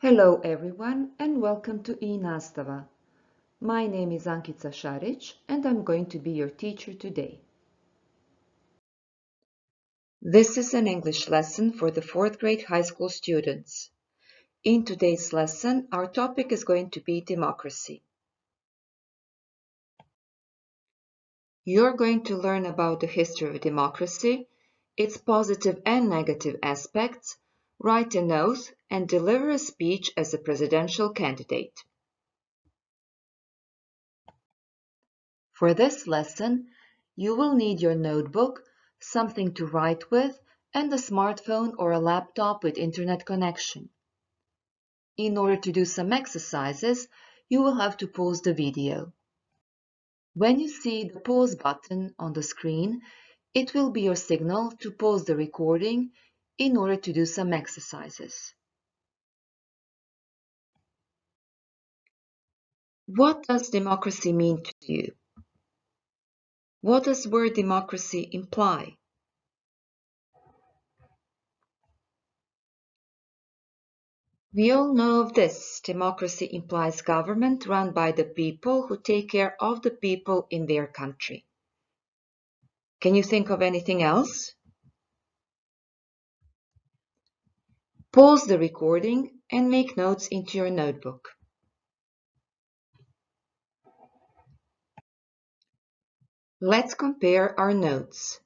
Hello everyone and welcome to i-nastava. My name is Ankica Šarić and I'm going to be your teacher today. This is an English lesson for the 4th grade high school students. In today's lesson, our topic is going to be democracy. You're going to learn about the history of democracy, its positive and negative aspects, write an oath, and deliver a speech as a presidential candidate. For this lesson, you will need your notebook, something to write with, and a smartphone or a laptop with internet connection. In order to do some exercises, you will have to pause the video. When you see the pause button on the screen, it will be your signal to pause the recording in order to do some exercises. What does democracy mean to you? What does the word democracy imply? We all know of this. Democracy implies government run by the people who take care of the people in their country. Can you think of anything else? Pause the recording and make notes into your notebook. Let's compare our notes.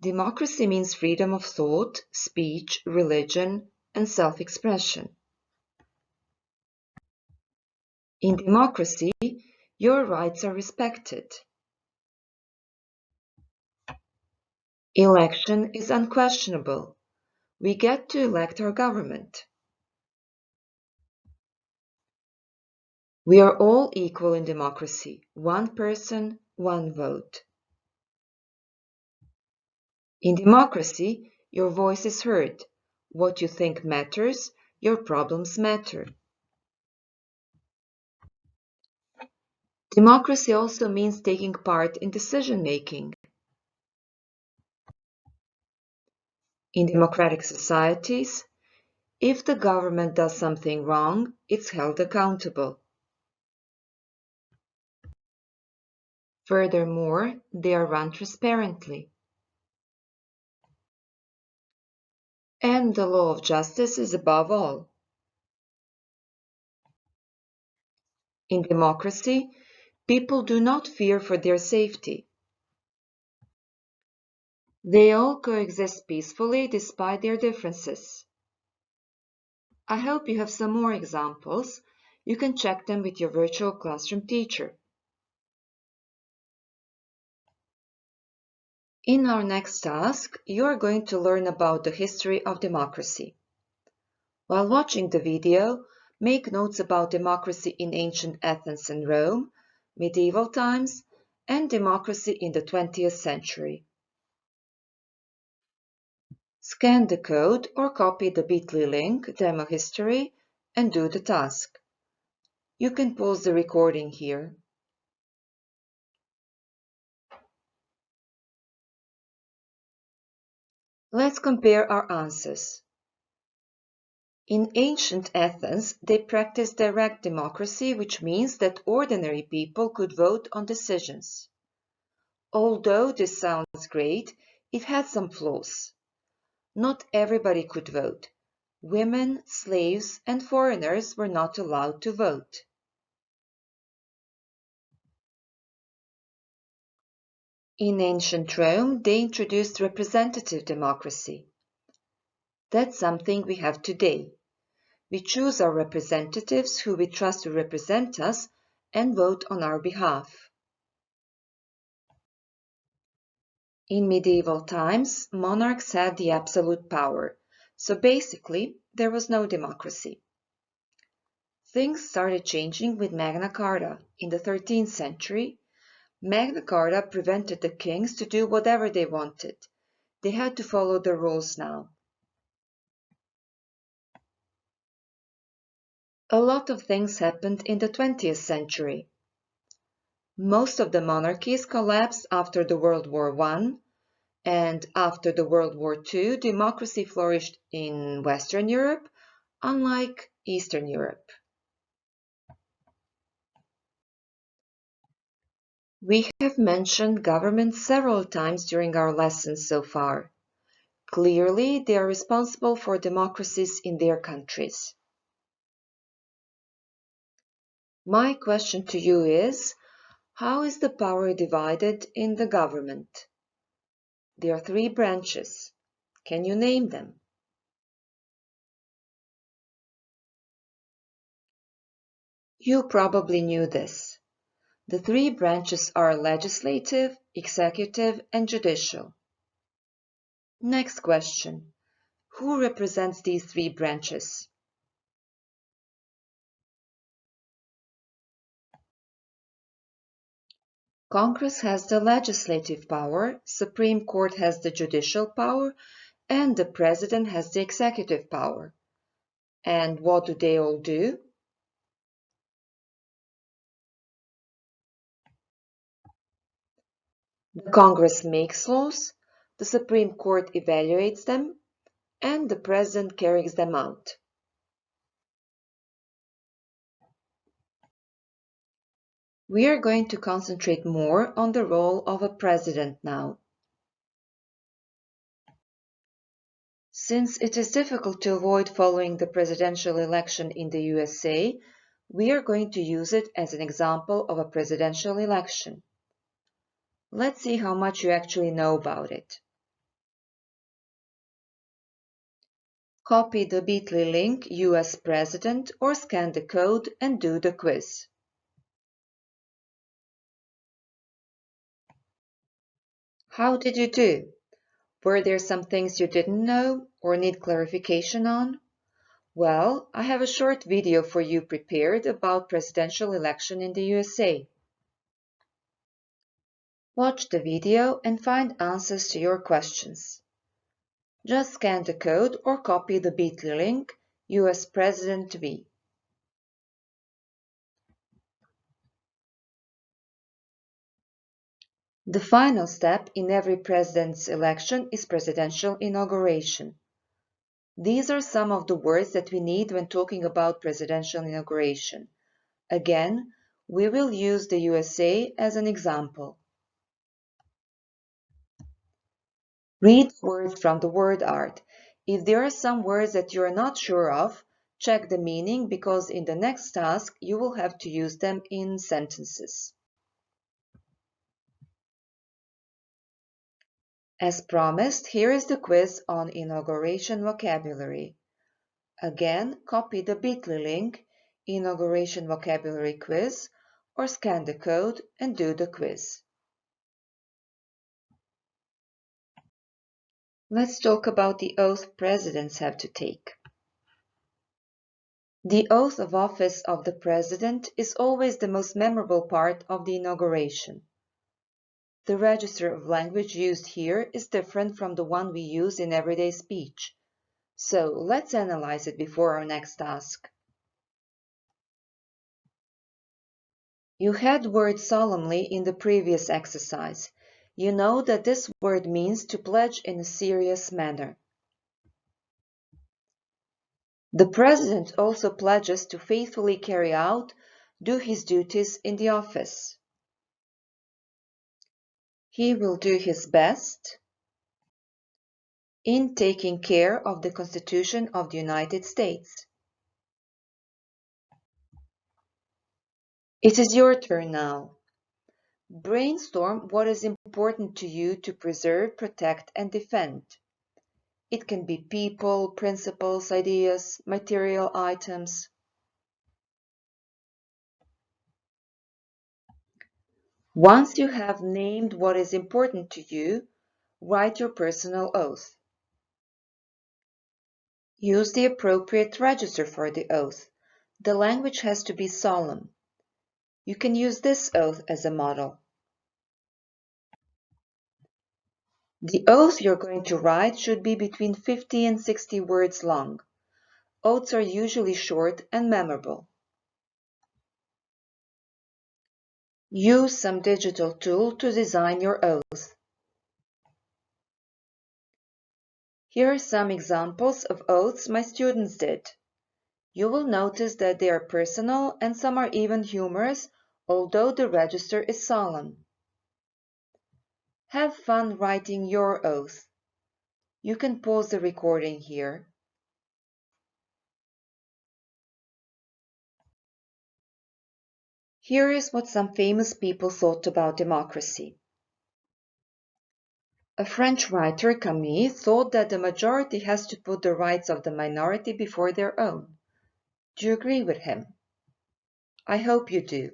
Democracy means freedom of thought, speech, religion, and self-expression. In democracy, your rights are respected. Election is unquestionable. We get to elect our government. We are all equal in democracy. One person, one vote. In democracy, your voice is heard. What you think matters, your problems matter. Democracy also means taking part in decision-making. In democratic societies, if the government does something wrong, it's held accountable. Furthermore, they are run transparently. And the law of justice is above all. In democracy, people do not fear for their safety. They all coexist peacefully despite their differences. I hope you have some more examples. You can check them with your virtual classroom teacher. In our next task, you are going to learn about the history of democracy. While watching the video, make notes about democracy in ancient Athens and Rome, medieval times, and democracy in the 20th century. Scan the code or copy the bit.ly link, Demo History, and do the task. You can pause the recording here. Let's compare our answers. In ancient Athens, they practiced direct democracy, which means that ordinary people could vote on decisions. Although this sounds great, it had some flaws. Not everybody could vote. Women, slaves, and foreigners were not allowed to vote. In ancient Rome, they introduced representative democracy. That's something we have today. We choose our representatives who we trust to represent us and vote on our behalf. In medieval times, monarchs had the absolute power, so basically there was no democracy. Things started changing with Magna Carta. In the 13th century, Magna Carta prevented the kings to do whatever they wanted. They had to follow the rules now. A lot of things happened in the 20th century. Most of the monarchies collapsed after the World War I, and after the World War II, democracy flourished in Western Europe, unlike Eastern Europe. We have mentioned government several times during our lessons so far. Clearly, they are responsible for democracies in their countries. My question to you is, how is the power divided in the government? There are three branches. Can you name them? You probably knew this. The three branches are legislative, executive, and judicial. Next question. Who represents these three branches? Congress has the legislative power, Supreme Court has the judicial power, and the President has the executive power. And what do they all do? The Congress makes laws, the Supreme Court evaluates them, and the President carries them out. We are going to concentrate more on the role of a president now. Since it is difficult to avoid following the presidential election in the USA, we are going to use it as an example of a presidential election. Let's see how much you actually know about it. Copy the bit.ly link US President or scan the code and do the quiz. How did you do? Were there some things you didn't know or need clarification on? Well, I have a short video for you prepared about presidential election in the USA. Watch the video and find answers to your questions. Just scan the code or copy the bit.ly link US President V. The final step in every president's election is presidential inauguration. These are some of the words that we need when talking about presidential inauguration. Again, we will use the USA as an example. Read words from the word art. If there are some words that you are not sure of, check the meaning because in the next task you will have to use them in sentences. As promised, here is the quiz on inauguration vocabulary. Again, copy the bit.ly link, Inauguration Vocabulary Quiz, or scan the code and do the quiz. Let's talk about the oath presidents have to take. The oath of office of the president is always the most memorable part of the inauguration. The register of language used here is different from the one we use in everyday speech. So let's analyze it before our next task. You had word solemnly in the previous exercise. You know that this word means to pledge in a serious manner. The president also pledges to faithfully do his duties in the office. He will do his best in taking care of the Constitution of the United States. It is your turn now. Brainstorm what is important to you to preserve, protect, and defend. It can be people, principles, ideas, material items. Once you have named what is important to you, write your personal oath. Use the appropriate register for the oath. The language has to be solemn. You can use this oath as a model. The oath you're going to write should be between 50 and 60 words long. Oaths are usually short and memorable. Use some digital tool to design your oath. Here are some examples of oaths my students did. You will notice that they are personal and some are even humorous, although the register is solemn. Have fun writing your oath. You can pause the recording here. Here is what some famous people thought about democracy. A French writer, Camus, thought that the majority has to put the rights of the minority before their own. Do you agree with him? I hope you do.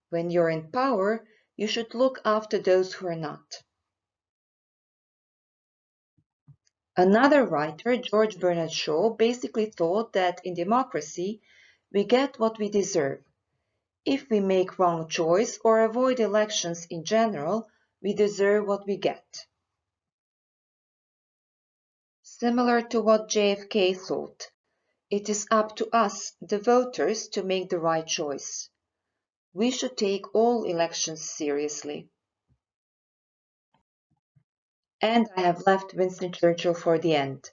When you're in power, you should look after those who are not. Another writer, George Bernard Shaw, basically thought that in democracy, we get what we deserve. If we make wrong choice or avoid elections in general, we deserve what we get. Similar to what JFK thought, it is up to us, the voters, to make the right choice. We should take all elections seriously. And I have left Winston Churchill for the end.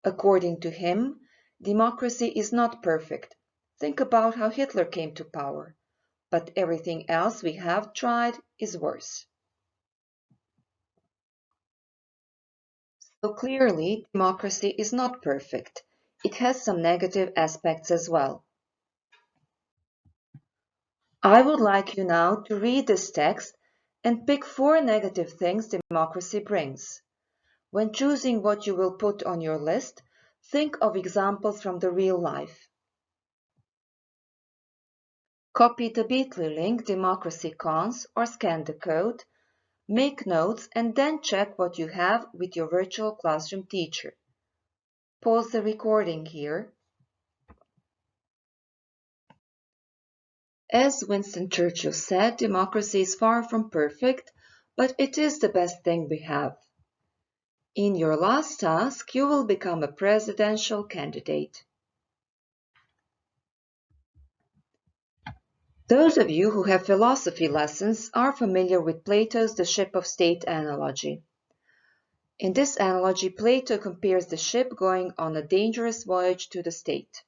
According to him, democracy is not perfect. Think about how Hitler came to power. But everything else we have tried is worse. So clearly, democracy is not perfect. It has some negative aspects as well. I would like you now to read this text and pick 4 negative things democracy brings. When choosing what you will put on your list, think of examples from the real life. Copy the bit.ly link Democracy Cons or scan the code, make notes and then check what you have with your virtual classroom teacher. Pause the recording here. As Winston Churchill said, democracy is far from perfect, but it is the best thing we have. In your last task, you will become a presidential candidate. Those of you who have philosophy lessons are familiar with Plato's The Ship of State analogy. In this analogy, Plato compares the ship going on a dangerous voyage to the state.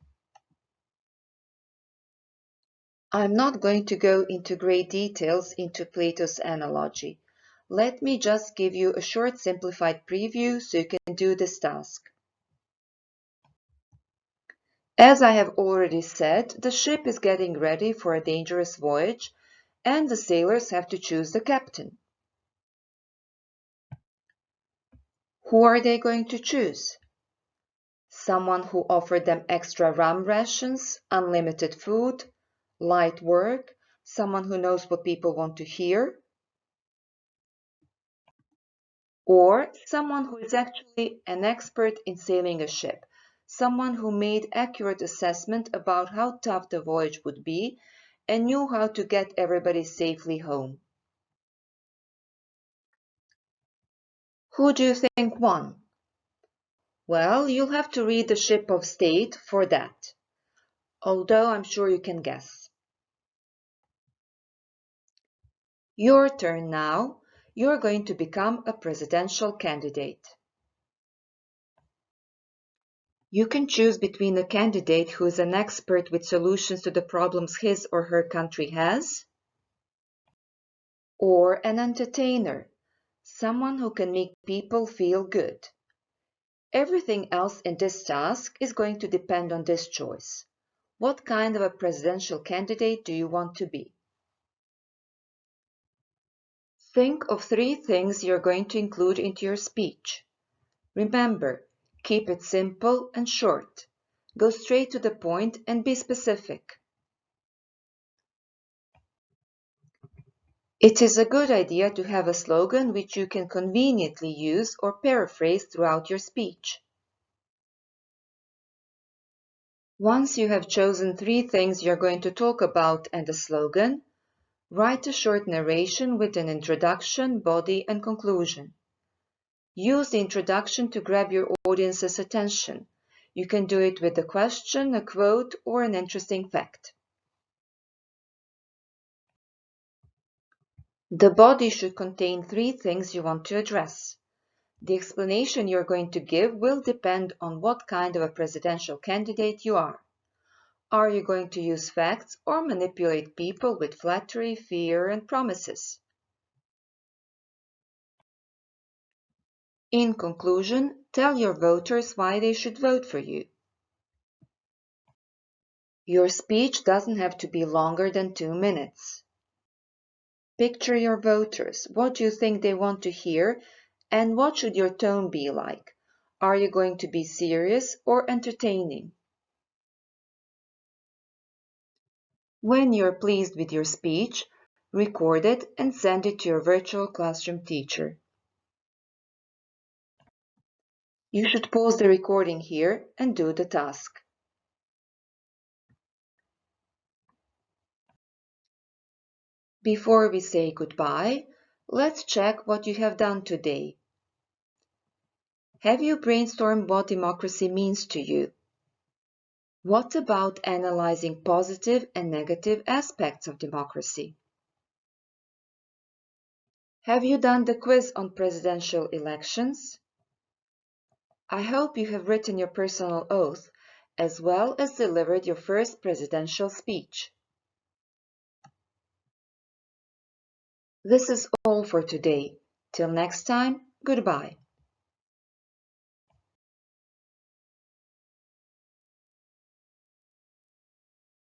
I'm not going to go into great details into Plato's analogy. Let me just give you a short simplified preview so you can do this task. As I have already said, the ship is getting ready for a dangerous voyage, and the sailors have to choose the captain. Who are they going to choose? Someone who offered them extra rum rations, unlimited food, light work, someone who knows what people want to hear, or someone who is actually an expert in sailing a ship, someone who made accurate assessment about how tough the voyage would be and knew how to get everybody safely home. Who do you think won? Well, you'll have to read The Ship of State for that, although I'm sure you can guess. Your turn now. You're going to become a presidential candidate. You can choose between a candidate who is an expert with solutions to the problems his or her country has, or an entertainer, someone who can make people feel good. Everything else in this task is going to depend on this choice. What kind of a presidential candidate do you want to be? Think of 3 things you're going to include into your speech. Remember, keep it simple and short. Go straight to the point and be specific. It is a good idea to have a slogan which you can conveniently use or paraphrase throughout your speech. Once you have chosen 3 things you're going to talk about and a slogan, write a short narration with an introduction, body, and conclusion. Use the introduction to grab your audience's attention. You can do it with a question, a quote, or an interesting fact. The body should contain 3 things you want to address. The explanation you're going to give will depend on what kind of a presidential candidate you are. Are you going to use facts or manipulate people with flattery, fear, and promises? In conclusion, tell your voters why they should vote for you. Your speech doesn't have to be longer than 2 minutes. Picture your voters. What do you think they want to hear? And what should your tone be like? Are you going to be serious or entertaining? When you're pleased with your speech, record it and send it to your virtual classroom teacher. You should pause the recording here and do the task. Before we say goodbye, let's check what you have done today. Have you brainstormed what democracy means to you? What about analyzing positive and negative aspects of democracy? Have you done the quiz on presidential elections? I hope you have written your personal oath, as well as delivered your first presidential speech. This is all for today. Till next time, goodbye.